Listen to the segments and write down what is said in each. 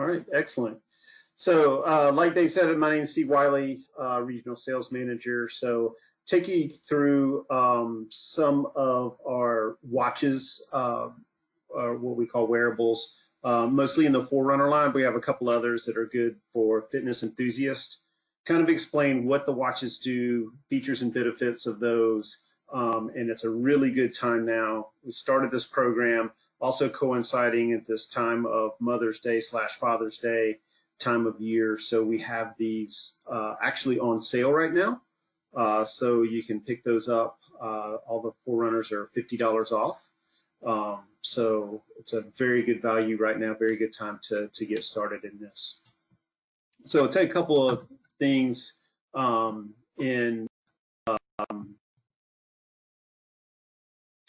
All right, excellent. So like Dave said, my name is Steve Wiley, Regional Sales Manager. So take you through some of our watches, or what we call wearables, mostly in the Forerunner line. We have a couple others that are good for fitness enthusiasts. Kind of explain what the watches do, features and benefits of those, and it's a really good time now. We started this program also coinciding at this time of Mother's Day / Father's Day time of year. So we have these actually on sale right now. So you can pick those up. All the Forerunners are $50 off. So it's a very good value right now, very good time to get started in this. So I'll tell you a couple of things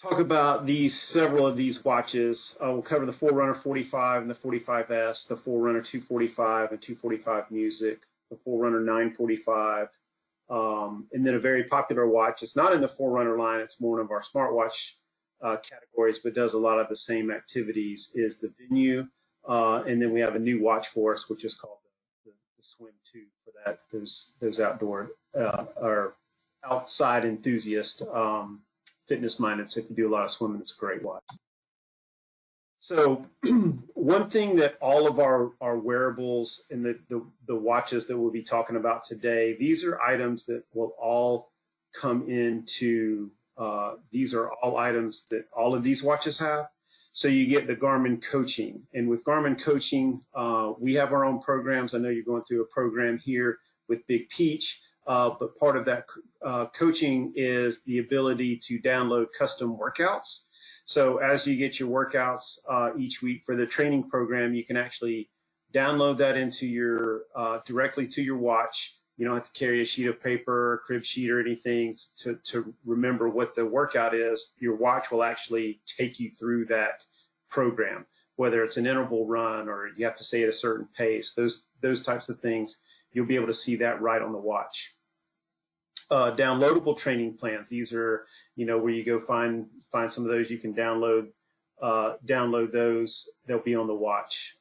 talk about several of these watches. We'll cover the Forerunner 45 and the 45S, the Forerunner 245 and 245 Music, the Forerunner 945, and then a very popular watch. It's not in the Forerunner line, it's more one of our smartwatch categories, but does a lot of the same activities, is the Venu. And then we have a new watch for us, which is called the Swim 2 for that, those outdoor or outside enthusiast, fitness minded. So if you do a lot of swimming, it's a great watch. So one thing that all of our wearables and the watches that we'll be talking about today, these are items that will all come into, these are all items that all of these watches have. So you get the Garmin coaching, and with Garmin coaching, we have our own programs. I know you're going through a program here with Big Peach, but part of that coaching is the ability to download custom workouts. So as you get your workouts each week for the training program, you can actually download that into your directly to your watch. You don't have to carry a sheet of paper, a crib sheet, or anything to remember what the workout is. Your watch will actually take you through that program, whether it's an interval run or you have to stay at a certain pace. Those types of things, you'll be able to see that right on the watch. Downloadable training plans. These are, where you go find some of those. You can download those. They'll be on the watch.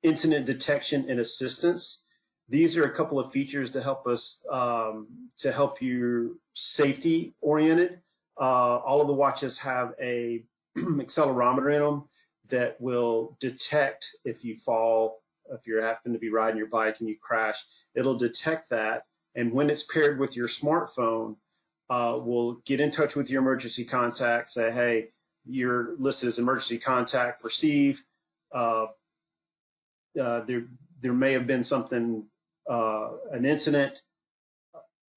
Incident detection and assistance. These are a couple of features to help us, to help you safety oriented. All of the watches have a accelerometer in them that will detect if you fall, if you happen to be riding your bike and you crash. It'll detect that, and when it's paired with your smartphone, we'll get in touch with your emergency contact, say, hey, you're listed as emergency contact for Steve. There may have been something, an incident.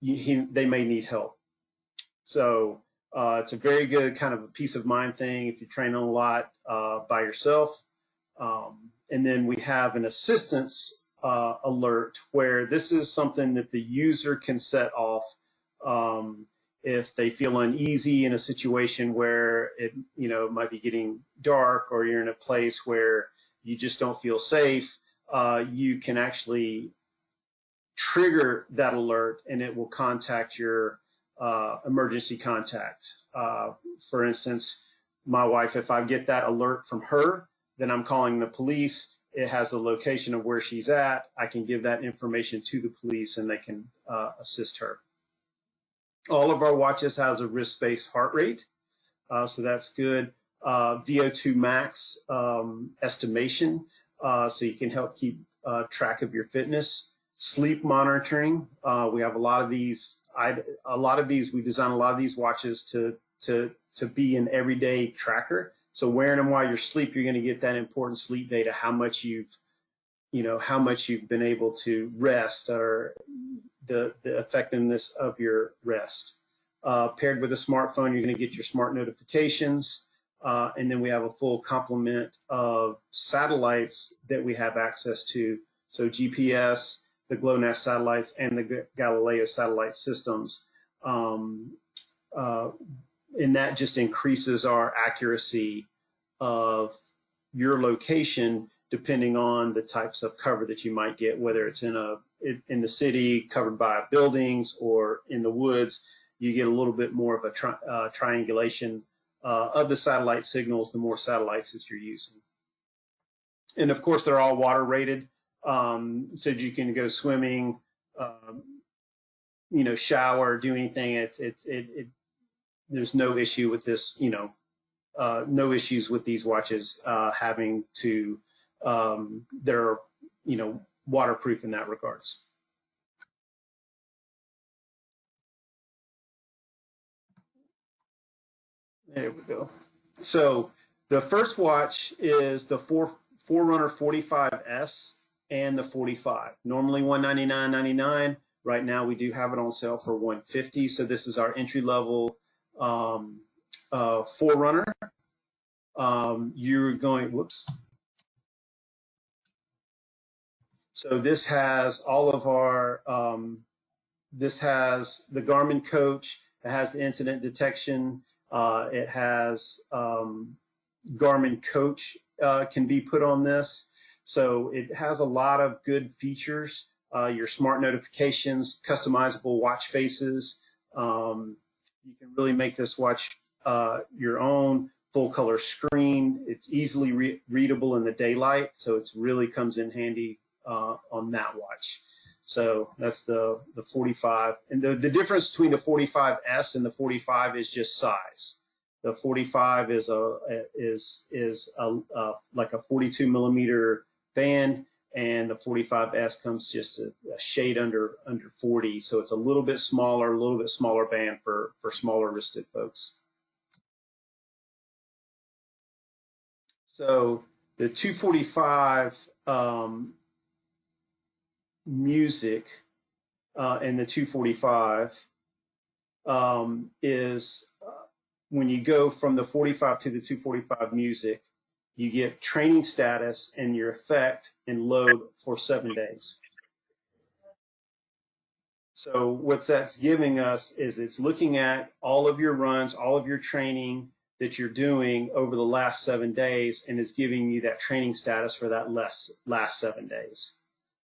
They may need help. So it's a very good kind of a peace of mind thing if you're training a lot by yourself. And then we have an assistance alert, where this is something that the user can set off if they feel uneasy in a situation where it might be getting dark, or you're in a place where you just don't feel safe. You can actually trigger that alert, and it will contact your emergency contact. For instance, my wife, if I get that alert from her, then I'm calling the police. It has the location of where she's at. I can give that information to the police, and they can assist her. All of our watches has a wrist-based heart rate, so that's good. VO2 max estimation, so you can help keep track of your fitness. Sleep monitoring. We have a lot of these. We design a lot of these watches to be an everyday tracker. So wearing them while you're asleep, you're going to get that important sleep data, how much you've been able to rest, or the effectiveness of your rest. Paired with a smartphone, you're going to get your smart notifications. And then we have a full complement of satellites that we have access to. So GPS, the GLONASS satellites, and the Galileo satellite systems. And that just increases our accuracy of your location depending on the types of cover that you might get, whether it's in the city covered by buildings or in the woods. You get a little bit more of a triangulation of the satellite signals, the more satellites that you're using. And of course, they're all water rated, so you can go swimming, shower, do anything. There's no issue with this, no issues with these watches having to, they're, waterproof in that regards. There we go. So the first watch is the Forerunner 45S and the 45. Normally $199.99. Right now we do have it on sale for $150. So this is our entry level Forerunner. You're going, whoops. So this has all of our, this has the Garmin Coach, it has the incident detection, it has Garmin Coach can be put on this. So it has a lot of good features, your smart notifications, customizable watch faces. You can really make this watch your own, full color screen. It's easily readable in the daylight, so it really comes in handy on that watch. So that's the 45. And the difference between the 45S and the 45 is just size. The 45 is like a 42 millimeter band, and the 45S comes just a shade under 40. So it's a little bit smaller band for smaller wristed folks. So the 245 music and the 245 is when you go from the 45 to the 245 music, you get training status and your effect and load for 7 days. So what that's giving us is it's looking at all of your runs, all of your training that you're doing over the last 7 days, and is giving you that training status for that last 7 days.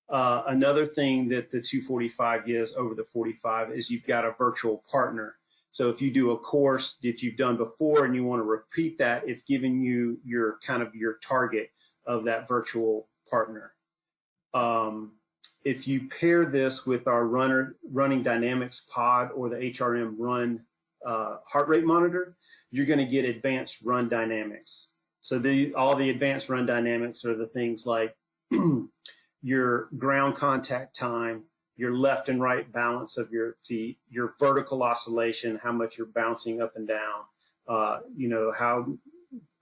Another thing that the 245 gives over the 45 is you've got a virtual partner. So if you do a course that you've done before and you want to repeat that, it's giving you your kind of your target of that virtual partner. If you pair this with our running dynamics pod or the HRM run heart rate monitor, you're going to get advanced run dynamics. So all the advanced run dynamics are the things like your ground contact time, your left and right balance of your feet, your vertical oscillation, how much you're bouncing up and down, how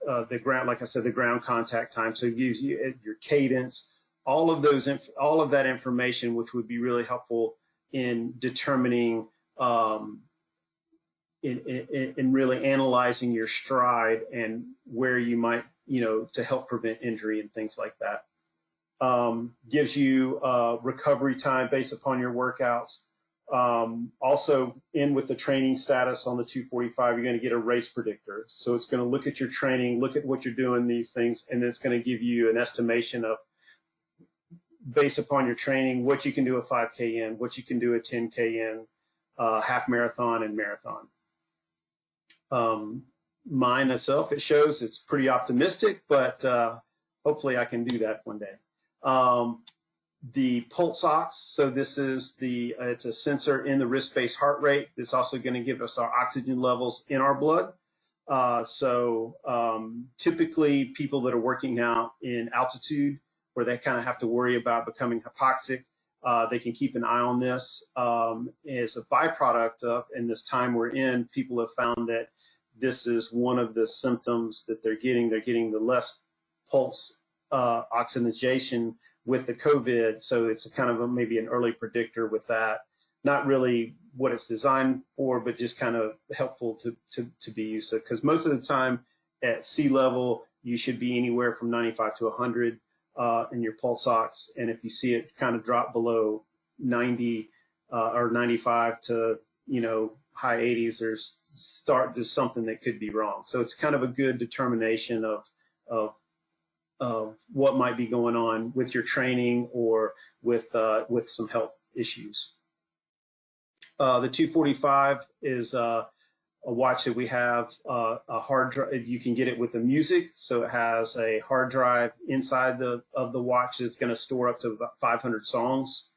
the ground, like I said, the ground contact time. So it gives you your cadence, all of that information, which would be really helpful in determining, in really analyzing your stride and where you might, to help prevent injury and things like that. Gives you recovery time based upon your workouts. Also, in with the training status on the 245, you're going to get a race predictor. So it's going to look at your training, look at what you're doing, these things, and it's going to give you an estimation of, based upon your training, what you can do a 5K in, what you can do a 10K in, half marathon and marathon. Mine itself, it shows it's pretty optimistic, but hopefully I can do that one day. The pulse ox, so this is it's a sensor in the wrist-based heart rate. It's also going to give us our oxygen levels in our blood. Typically people that are working out in altitude where they kind of have to worry about becoming hypoxic, they can keep an eye on this. As a byproduct of, in this time we're in, people have found that this is one of the symptoms that they're getting. They're getting the less pulse oxygenation with the COVID, so it's a kind of maybe an early predictor with that. Not really what it's designed for, but just kind of helpful to be used to, because most of the time at sea level you should be anywhere from 95 to 100 in your pulse ox, and if you see it kind of drop below 90 or 95 to high 80s, there's something that could be wrong. So it's kind of a good determination of what might be going on with your training or with some health issues. The 245 is watch that we have a hard drive. You can get it with the music, so it has a hard drive inside of the watch that's going to store up to about 500 songs.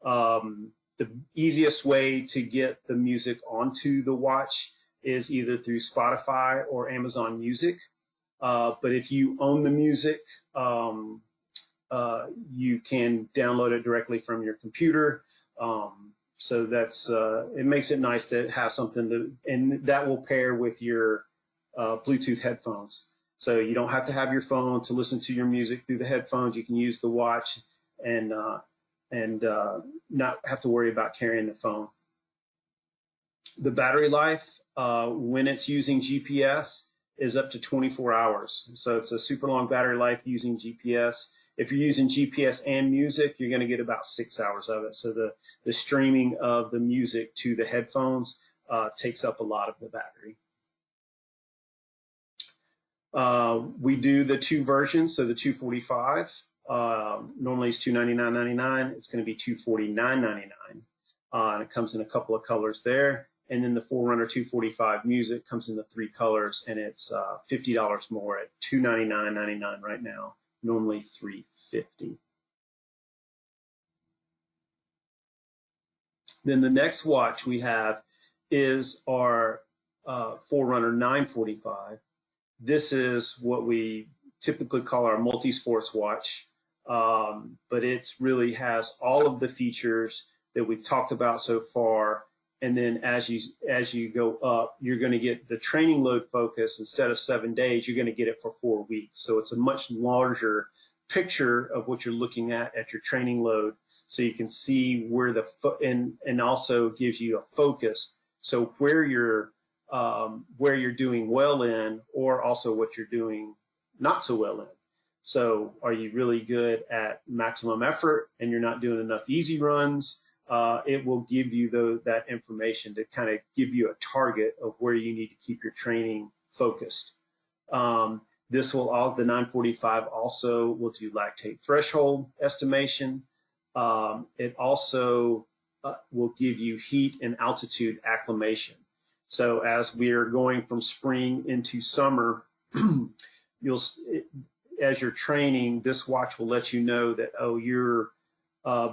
The easiest way to get the music onto the watch is either through Spotify or Amazon Music. But if you own the music, you can download it directly from your computer. So that's it makes it nice to have something and that will pair with your Bluetooth headphones. So you don't have to have your phone to listen to your music through the headphones. You can use the watch and not have to worry about carrying the phone. The battery life, when it's using GPS, is up to 24 hours. So it's a super long battery life using GPS. If you're using GPS and music, you're going to get about 6 hours of it. So the streaming of the music to the headphones takes up a lot of the battery. We do the two versions. So the 245 normally is $299.99. It's going to be $249.99. And it comes in a couple of colors there. And then the Forerunner 245 Music comes in the 3 colors, and it's $50 more at $299.99 right now, normally $350. Then the next watch we have is our Forerunner 945. This is what we typically call our multi-sports watch, but it really has all of the features that we've talked about so far. And then as you go up, you're going to get the training load focus. Instead of 7 days, you're going to get it for 4 weeks. So it's a much larger picture of what you're looking at your training load. So you can see where and also gives you a focus. So where you're doing well in, or also what you're doing not so well in. So are you really good at maximum effort and you're not doing enough easy runs? It will give you that information to kind of give you a target of where you need to keep your training focused. The 945 also will do lactate threshold estimation. It also will give you heat and altitude acclimation. So as we are going from spring into summer, as you're training, this watch will let you know that, you're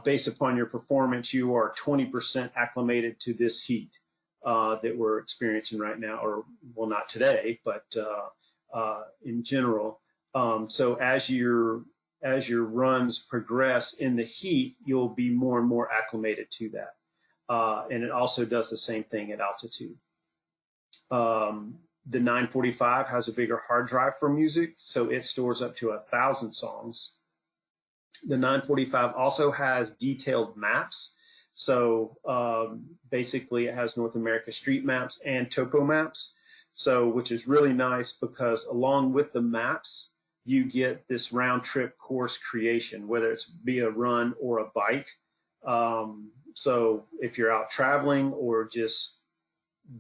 based upon your performance, you are 20% acclimated to this heat that we're experiencing right now, or well, not today, but in general. So as your runs progress in the heat, you'll be more and more acclimated to that. And it also does the same thing at altitude. The 945 has a bigger hard drive for music, so it stores up to 1,000 songs. The 945 also has detailed maps. So basically it has North America street maps and topo maps. So, which is really nice because along with the maps, you get this round trip course creation, whether it's be a run or a bike. So if you're out traveling or just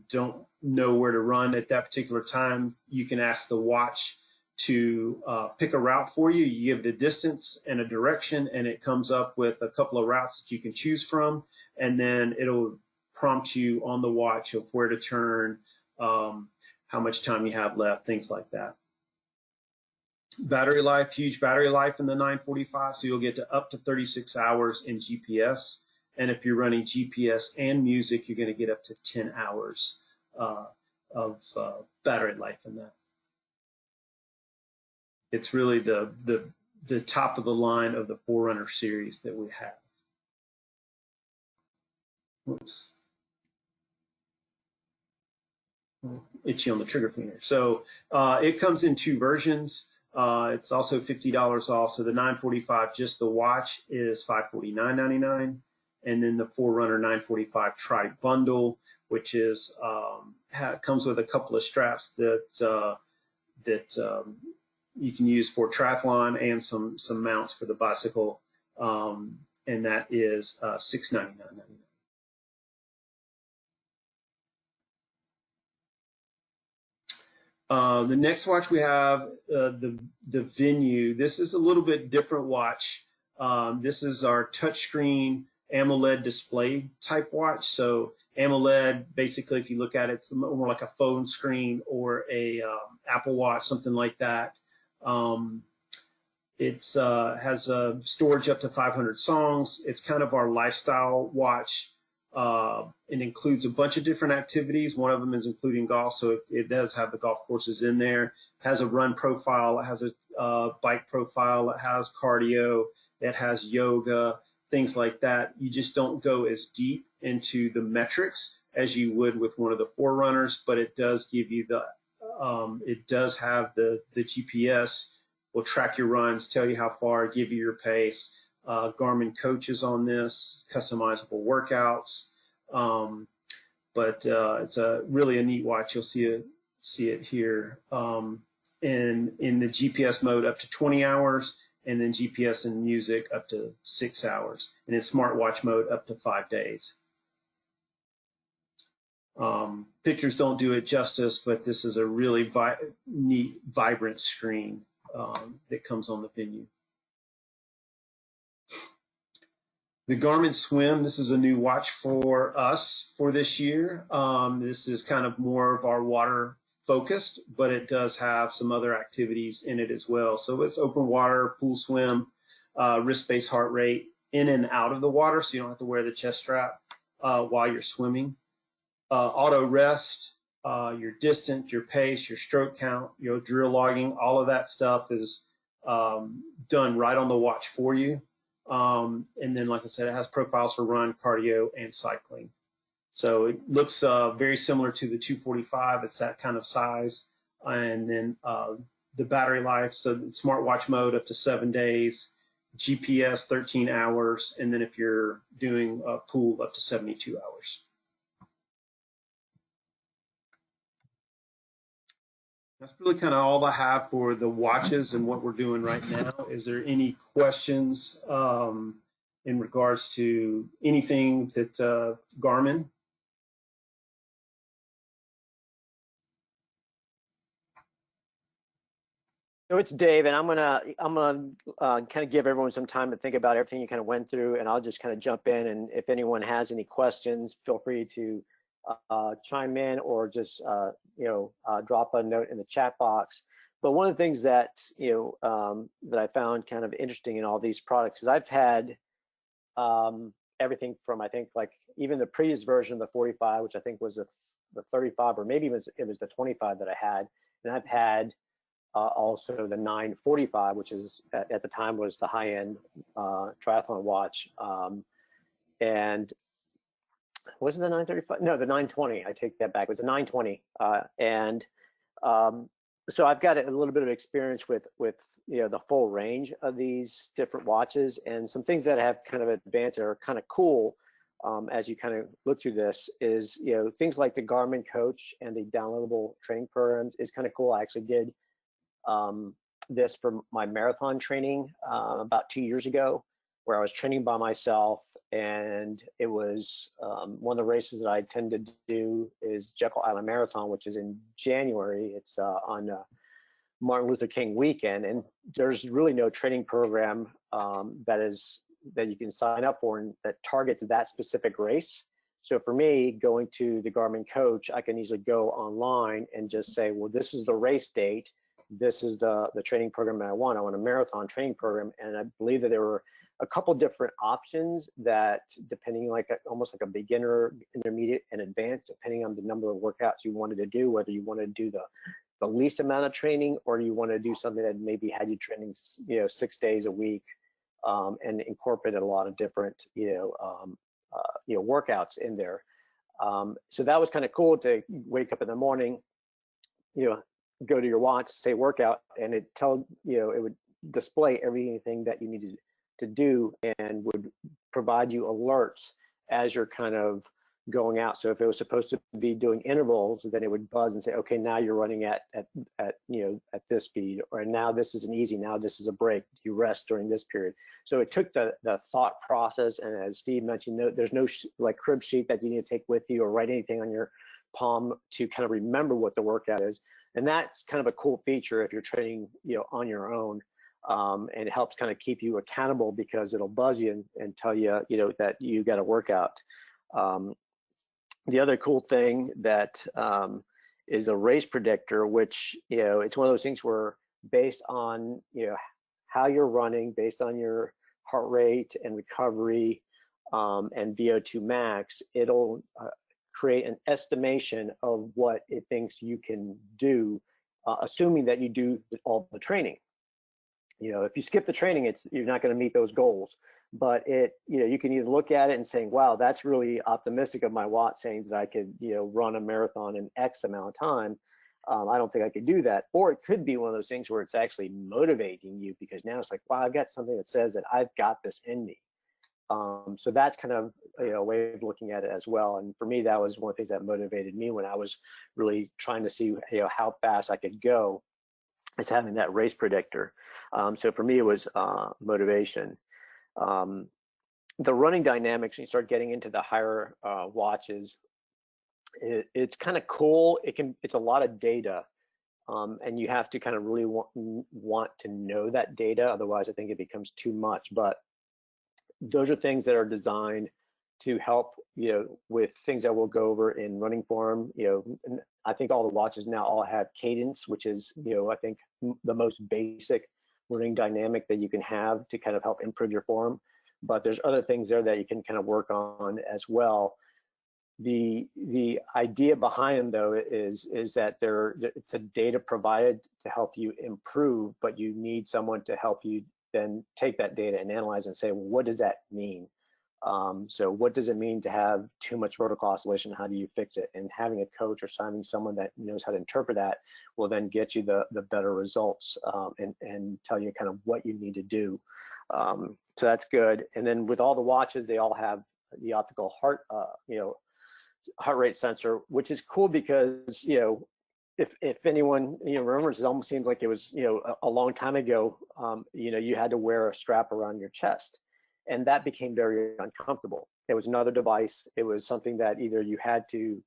don't know where to run at that particular time, you can ask the watch to pick a route for you. You give it a distance and a direction, and it comes up with a couple of routes that you can choose from, and then it'll prompt you on the watch of where to turn, how much time you have left, things like that. Battery life, huge battery life in the 945, so you'll get to up to 36 hours in GPS. And if you're running GPS and music, you're going to get up to 10 hours of battery life in that. It's really the top of the line of the Forerunner series that we have. Whoops. Itchy on the trigger finger. So it comes in 2 versions. It's also $50 off. So the 945, just the watch, is $549.99. And then the Forerunner 945 Tri-Bundle, which is comes with a couple of straps that you can use for triathlon and some mounts for the bicycle, and that is $699.99. The next watch we have, the Venu. This is a little bit different watch. This is our touchscreen AMOLED display type watch. So AMOLED, basically, if you look at it, it's more like a phone screen or a Apple Watch, something like that. It has storage up to 500 songs. It's kind of our lifestyle watch. It includes a bunch of different activities. One of them is including golf, so it does have the golf courses in there. It has a run profile. It has a bike profile. It has cardio. It has yoga, things like that. You just don't go as deep into the metrics as you would with one of the Forerunners, but it does give you the, it does have the GPS, will track your runs, tell you how far, give you your pace. Garmin coaches on this, customizable workouts. But it's really a neat watch. You'll see it here. And in the GPS mode up to 20 hours, and then GPS and music up to 6 hours, and in smartwatch mode up to 5 days. Pictures don't do it justice, but this is a really neat, vibrant screen that comes on the Venu. The Garmin Swim, this is a new watch for us for this year. This is kind of more of our water focused, but it does have some other activities in it as well. So it's open water, pool swim, wrist-based heart rate, in and out of the water, so you don't have to wear the chest strap while you're swimming. Auto rest, your distance, your pace, your stroke count, your drill logging, all of that stuff is done right on the watch for you. And then, like I said, it has profiles for run, cardio, and cycling. So it looks very similar to the 245. It's that kind of size. And then the battery life, so smartwatch mode up to 7 days, GPS 13 hours, and then if you're doing a pool up to 72 hours. That's really kind of all I have for the watches and what we're doing right now. Is there any questions in regards to anything that Garmin? So it's Dave, and I'm gonna kind of give everyone some time to think about everything you kind of went through, and I'll just kind of jump in. And if anyone has any questions, feel free to chime in or just drop a note in the chat box. But one of the things that that I found kind of interesting in all these products is I've had everything from, I think, like even the previous version of the 45, which I think was the 35, or maybe it was the 25 that I had, and I've had also the 945, which is at the time was the high-end triathlon watch, and wasn't the 935? No, the 920. I take that back. It was a 920, so I've got a little bit of experience with the full range of these different watches, and some things that have kind of advanced or are kind of cool as you kind of look through this is things like the Garmin Coach and the downloadable training programs is kind of cool. I actually did this for my marathon training about 2 years ago, where I was training by myself, and it was one of the races that I tend to do is Jekyll Island Marathon, which is in January. It's on Martin Luther King weekend, and there's really no training program that you can sign up for and that targets that specific race. So for me, going to the Garmin Coach, I can easily go online and just say, well, this is the race date. This is the training program that I want. I want a marathon training program. And I believe that there were a couple different options that, depending almost like a beginner, intermediate, and advanced, depending on the number of workouts you wanted to do, whether you want to do the least amount of training, or you want to do something that maybe had you training 6 days a week, and incorporated a lot of different workouts in there. So that was kind of cool to wake up in the morning, go to your watch, say workout, and it would display everything that you needed to do and would provide you alerts as you're kind of going out. So if it was supposed to be doing intervals, then it would buzz and say, okay, now you're running at this speed, or now this is an easy, now this is a break, you rest during this period. So it took the thought process, and as Steve mentioned, there's no crib sheet that you need to take with you or write anything on your palm to kind of remember what the workout is. And that's kind of a cool feature if you're training on your own. And it helps kind of keep you accountable, because it'll buzz you and tell you that you got a workout. The other cool thing that is a race predictor, which, it's one of those things where based on, how you're running, based on your heart rate and recovery and VO2 max, it'll create an estimation of what it thinks you can do, assuming that you do all the training. If you skip the training, you're not going to meet those goals. But you can either look at it and saying, wow, that's really optimistic of my watch saying that I could, run a marathon in X amount of time. I don't think I could do that. Or it could be one of those things where it's actually motivating you, because now it's like, wow, I've got something that says that I've got this in me. So that's kind of a way of looking at it as well. And for me, that was one of the things that motivated me when I was really trying to see how fast I could go, is having that race predictor. So for me, it was motivation. The running dynamics, when you start getting into the higher watches, it's kind of cool. It's a lot of data, and you have to kind of really want to know that data. Otherwise, I think it becomes too much. But those are things that are designed to help, with things that we'll go over in running form. And I think all the watches now all have cadence, which is, I think the most basic running dynamic that you can have to kind of help improve your form. But there's other things there that you can kind of work on as well. The idea behind them, though, is that it's a data provided to help you improve, but you need someone to help you then take that data and analyze and say, well, what does that mean? So what does it mean to have too much vertical oscillation? How do you fix it? And having a coach or having someone that knows how to interpret that will then get you the better results, and tell you kind of what you need to do. So that's good. And then with all the watches, they all have the optical heart rate sensor, which is cool because, if anyone remembers, it almost seems like it was a long time ago. You had to wear a strap around your chest, and that became very uncomfortable. It was another device. It was something that either you had to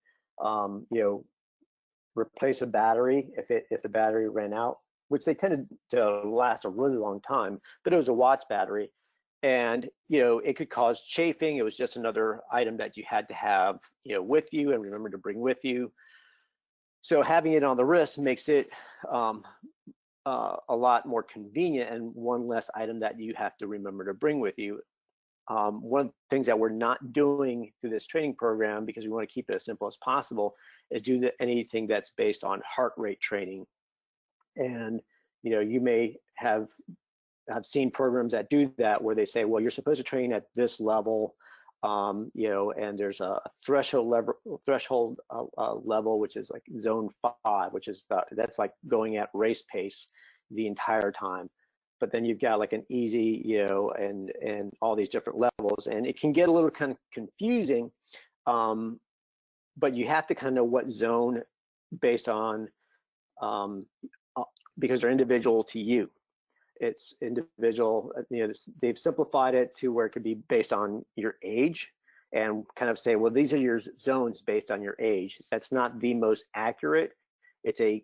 replace a battery if the battery ran out, which they tended to last a really long time, but it was a watch battery, and it could cause chafing. It was just another item that you had to have with you and remember to bring with you. So having it on the wrist makes it a lot more convenient and one less item that you have to remember to bring with you. One of the things that we're not doing through this training program, because we want to keep it as simple as possible, is do anything that's based on heart rate training. And you may have seen programs that do that, where they say, well, you're supposed to train at this level, and there's a threshold level, which is like zone 5, which is that's like going at race pace the entire time. But then you've got like an easy, and all these different levels, and it can get a little kind of confusing. But you have to kind of know what zone, based on, because they're individual to you. It's individual. They've simplified it to where it could be based on your age, and kind of say, well, these are your zones based on your age. That's not the most accurate. It's a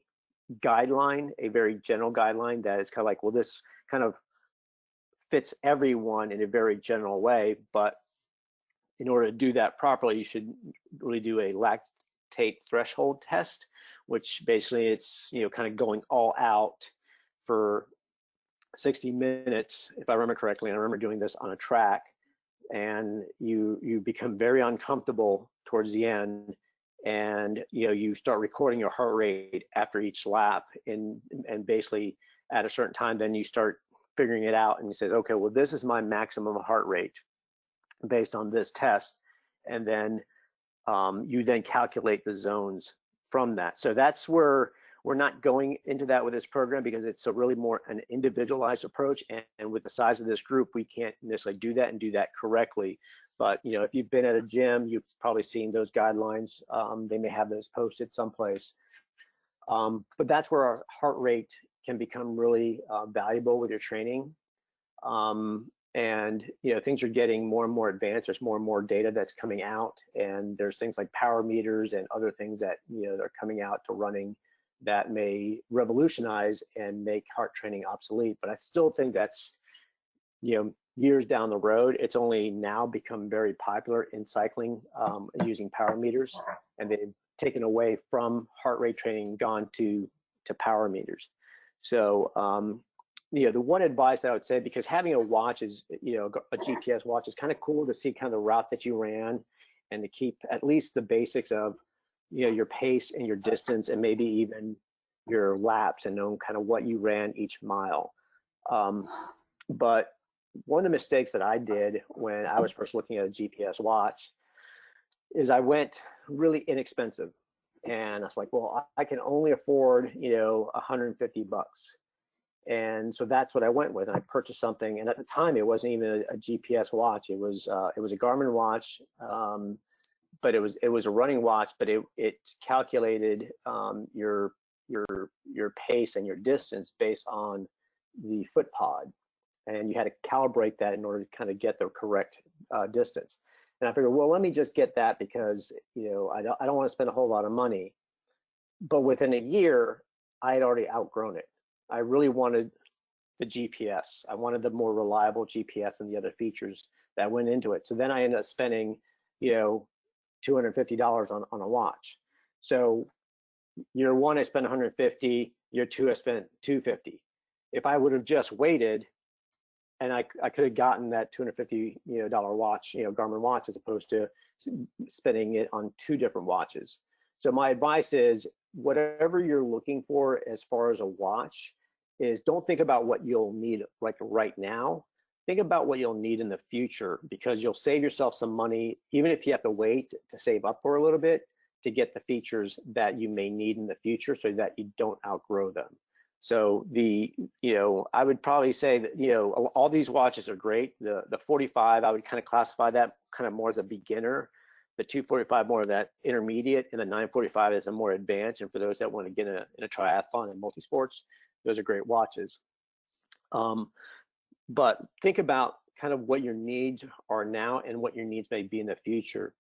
guideline, a very general guideline that is kind of like, well, this kind of fits everyone in a very general way. But in order to do that properly, you should really do a lactate threshold test, which basically it's kind of going all out for 60 minutes, if I remember correctly. And I remember doing this on a track, and you become very uncomfortable towards the end, and you start recording your heart rate after each lap, and basically at a certain time, then you start figuring it out, and you say, okay, well, this is my maximum heart rate based on this test, and then you then calculate the zones from that. So that's where we're not going into that with this program, because it's a really more an individualized approach, and with the size of this group, we can't necessarily do that and do that correctly. But if you've been at a gym, you've probably seen those guidelines. They may have those posted someplace. But that's where our heart rate can become really valuable with your training. And things are getting more and more advanced. There's more and more data that's coming out, and there's things like power meters and other things that are coming out to running that may revolutionize and make heart training obsolete. But I still think that's years down the road, it's only now become very popular in cycling, using power meters, and they've taken away from heart rate training, gone to power meters. So the one advice that I would say, because having a watch is, a GPS watch is kind of cool to see kind of the route that you ran, and to keep at least the basics of, your pace and your distance, and maybe even your laps, and know kind of what you ran each mile. But one of the mistakes that I did when I was first looking at a GPS watch is I went really inexpensive, and I was like, well, I can only afford, $150. And so that's what I went with. And I purchased something, and at the time it wasn't even a GPS watch. It was a Garmin watch, but it was a running watch, but it calculated your pace and your distance based on the foot pod, and you had to calibrate that in order to kind of get the correct distance. And I figured, well, let me just get that, because I don't want to spend a whole lot of money. But within a year, I had already outgrown it. I really wanted the GPS. I wanted the more reliable GPS and the other features that went into it. So then I ended up spending, $250 on a watch. So year one, I spent 150. Year two, I spent 250. If I would have just waited, and I could have gotten that $250 watch, Garmin watch, as opposed to spending it on two different watches. So my advice is, whatever you're looking for as far as a watch, is don't think about what you'll need like right now. Think about what you'll need in the future, because you'll save yourself some money, even if you have to wait to save up for a little bit to get the features that you may need in the future, so that you don't outgrow them. So I would probably say that, all these watches are great. The 45, I would kind of classify that kind of more as a beginner. The 245 more of that intermediate, and the 945 is a more advanced. And for those that want to get in a triathlon and multisports, those are great watches. But think about kind of what your needs are now and what your needs may be in the future.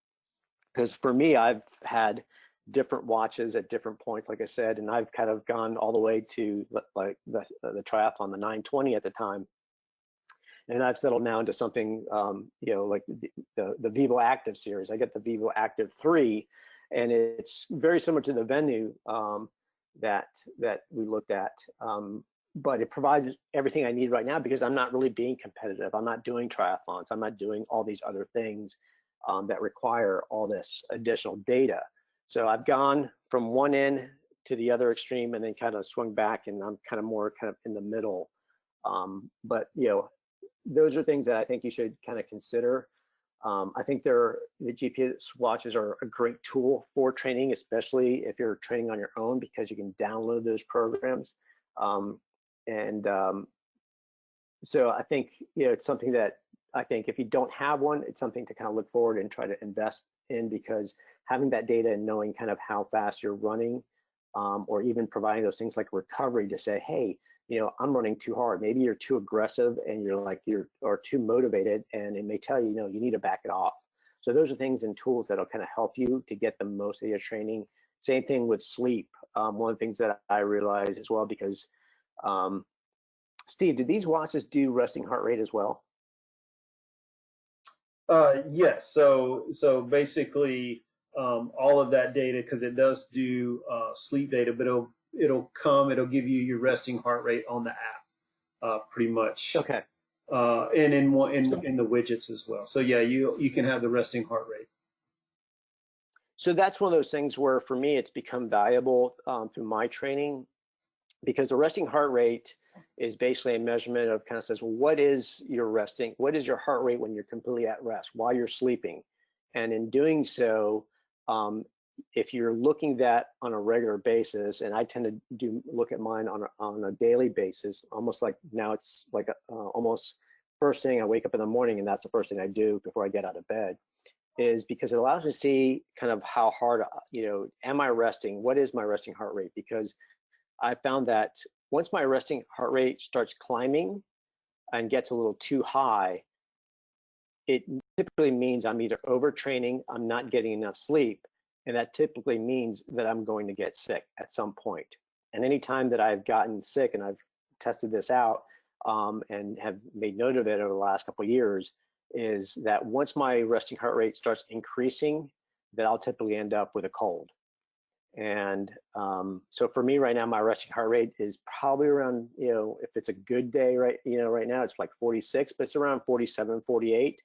Because for me, I've had different watches at different points, like I said, and I've kind of gone all the way to like the triathlon, the 920 at the time. And I've settled now into something, like the Vivo Active series. I get the Vivo Active 3, and it's very similar to the Venu that we looked at. But it provides everything I need right now, because I'm not really being competitive. I'm not doing triathlons. I'm not doing all these other things that require all this additional data. So I've gone from one end to the other extreme, and then kind of swung back, and I'm kind of more in the middle. But those are things that I think you should kind of consider. I think the GPS watches are a great tool for training, especially if you're training on your own, because you can download those programs. So I think, it's something that I think if you don't have one, it's something to kind of look forward and try to invest in, because having that data and knowing kind of how fast you're running, or even providing those things like recovery to say, hey, I'm running too hard. Maybe you're too aggressive, and or too motivated, and it may tell you, you need to back it off. So those are things and tools that'll kind of help you to get the most of your training. Same thing with sleep. One of the things that I realized as well, because Steve, do these watches do resting heart rate as well? Yes. So basically, all of that data, because it does do sleep data, but it'll give you your resting heart rate on the app, pretty much. Okay. And in the widgets as well. So yeah, you can have the resting heart rate. So that's one of those things where, for me, it's become valuable through my training, because the resting heart rate is basically a measurement of, kind of says, well, what is your heart rate when you're completely at rest while you're sleeping? And in doing so, if you're looking that on a regular basis, and I tend to look at mine on a daily basis, almost like now it's like almost first thing I wake up in the morning, and that's the first thing I do before I get out of bed, is because it allows me to see kind of how hard, am I resting? What is my resting heart rate? Because I found that once my resting heart rate starts climbing and gets a little too high, it typically means I'm either overtraining, I'm not getting enough sleep, and that typically means that I'm going to get sick at some point. And anytime that I've gotten sick, and I've tested this out, and have made note of it over the last couple of years, is that once my resting heart rate starts increasing, that I'll typically end up with a cold. And so for me right now, my resting heart rate is probably around, if it's a good day, right, right now it's like 46, but it's around 47, 48.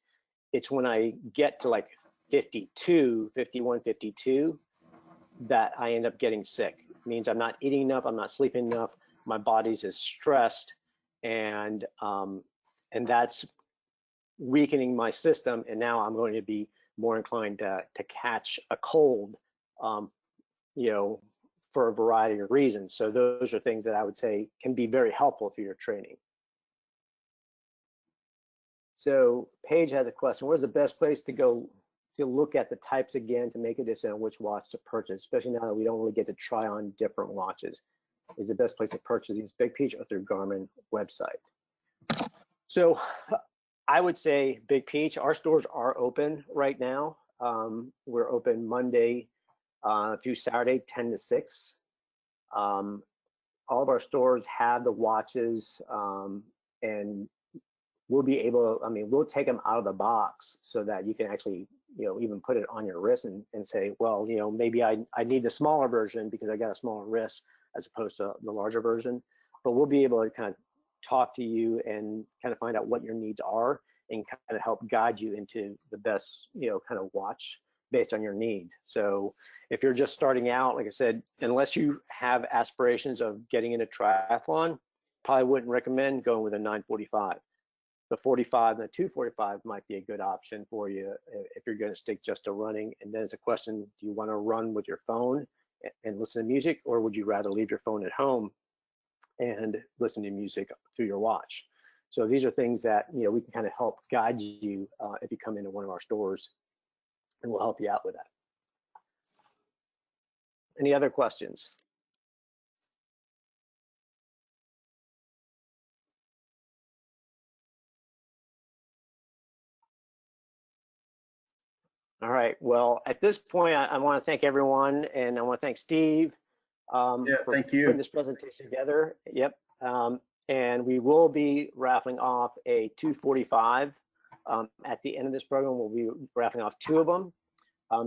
It's when I get to like 52, 51, 52, that I end up getting sick. It means I'm not eating enough, I'm not sleeping enough, my body's is stressed, and that's weakening my system, and now I'm going to be more inclined to catch a cold, for a variety of reasons. So those are things that I would say can be very helpful for your training. So Paige has a question: where's the best place to go to look at the types again to make a decision on which watch to purchase, especially now that we don't really get to try on different watches? Is the best place to purchase these Big Peach or through Garmin website? So I would say Big Peach, our stores are open right now. We're open Monday through Saturday, 10 to 6. All of our stores have the watches, and we'll be able, we'll take them out of the box so that you can actually, even put it on your wrist and say, well, maybe I need the smaller version because I got a smaller wrist as opposed to the larger version. But we'll be able to kind of talk to you and kind of find out what your needs are and kind of help guide you into the best, kind of watch based on your needs. So if you're just starting out, like I said, unless you have aspirations of getting into triathlon, probably wouldn't recommend going with a 945. The 45 and the 245 might be a good option for you if you're going to stick just to running. And then it's a question: do you want to run with your phone and listen to music, or would you rather leave your phone at home and listen to music through your watch? So these are things that we can kind of help guide you if you come into one of our stores, and we'll help you out with that. Any other questions? All right. Well, at this point, I want to thank everyone, and I want to thank Steve for thank you. putting this presentation together. Yep. And we will be raffling off a 245 at the end of this program. We'll be raffling off 2 of them.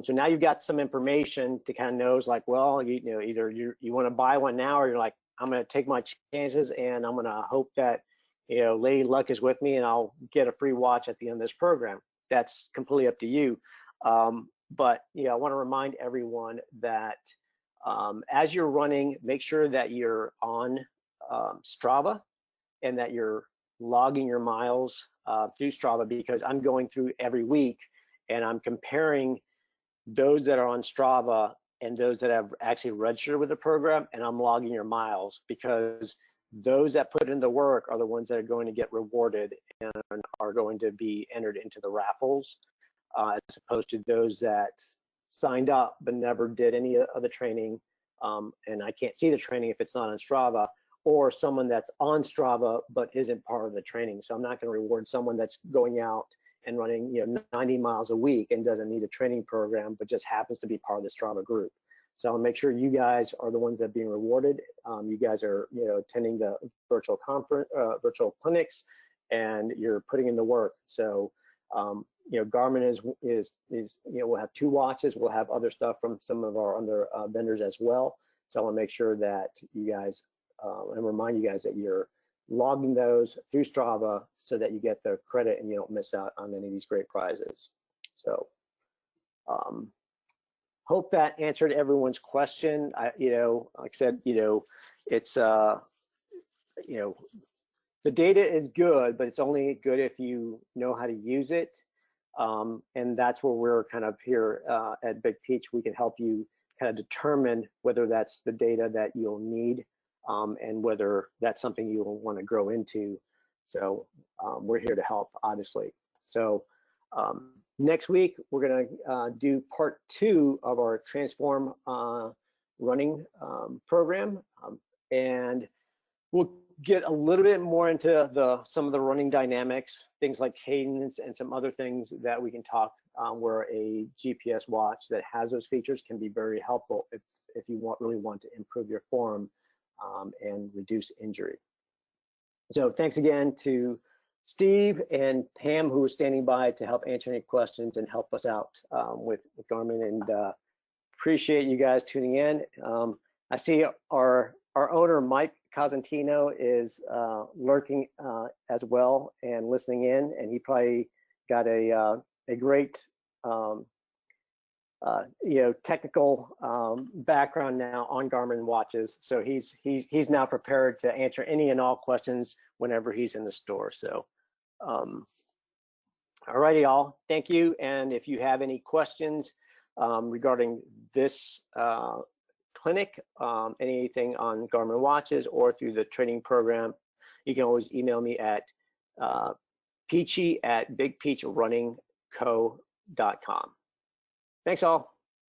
So now you've got some information to kind of know, like, well, either you want to buy one now, or you're like, I'm going to take my chances and I'm going to hope that Lady Luck is with me and I'll get a free watch at the end of this program. That's completely up to you. But I want to remind everyone that as you're running, make sure that you're on Strava and that you're logging your miles through Strava, because I'm going through every week and I'm comparing those that are on Strava and those that have actually registered with the program, and I'm logging your miles, because those that put in the work are the ones that are going to get rewarded and are going to be entered into the raffles, as opposed to those that signed up but never did any of the training, and I can't see the training if it's not on Strava, or someone that's on Strava but isn't part of the training. So I'm not going to reward someone that's going out and running 90 miles a week and doesn't need a training program but just happens to be part of the Strava group. So I'll make sure you guys are the ones that are being rewarded. You guys are attending the virtual conference, virtual clinics, and you're putting in the work. So Garmin is we'll have 2 watches. We'll have other stuff from some of our other vendors as well. So I want to make sure that you guys and remind you guys that you're logging those through Strava so that you get the credit and you don't miss out on any of these great prizes. So hope that answered everyone's question. Like I said, it's the data is good, but it's only good if you know how to use it. And that's where we're kind of here at Big Peach. We can help you kind of determine whether that's the data that you'll need, and whether that's something you'll want to grow into. So we're here to help, obviously. So next week, we're going to do part 2 of our Transform running program, and we'll get a little bit more into some of the running dynamics, things like cadence and some other things that we can talk, where a GPS watch that has those features can be very helpful if you really want to improve your form and reduce injury. So thanks again to Steve and Pam, who was standing by to help answer any questions and help us out with Garmin, and appreciate you guys tuning in. I see our owner, Mike Cosentino, is lurking as well and listening in, and he probably got a great technical background now on Garmin watches. So he's now prepared to answer any and all questions whenever he's in the store. So, all righty, y'all. Thank you. And if you have any questions regarding this clinic, anything on Garmin watches or through the training program, you can always email me at peachy@bigpeachrunning.co.com. Thanks all.